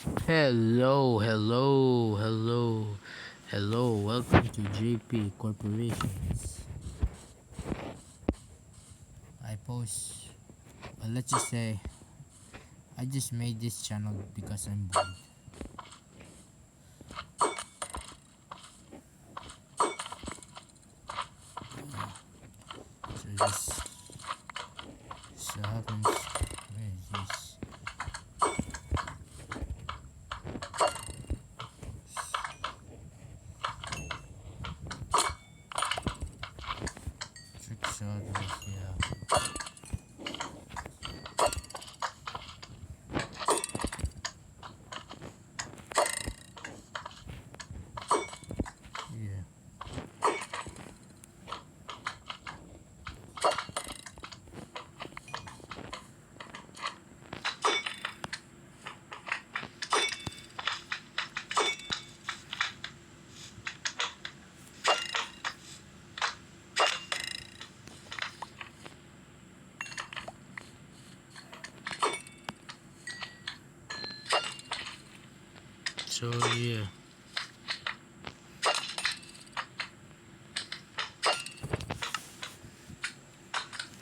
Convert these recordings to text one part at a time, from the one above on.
Hello. Welcome to JP Corporations. I post, let's just say, I just made this channel because I'm bored. So this so happens. Where is this? Trickshot. Yeah. Yeah. So yeah.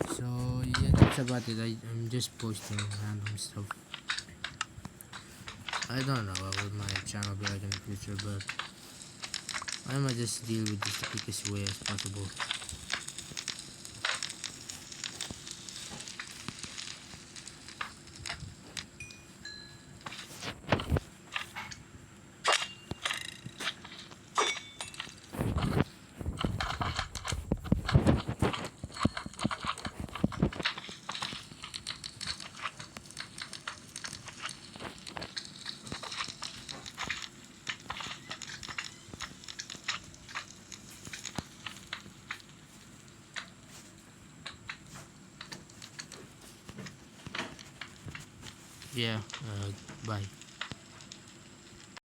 So yeah, that's about it. I'm just posting random stuff. I don't know what will my channel be like in the future, but I might just deal with this the quickest way as possible. Yeah. Bye.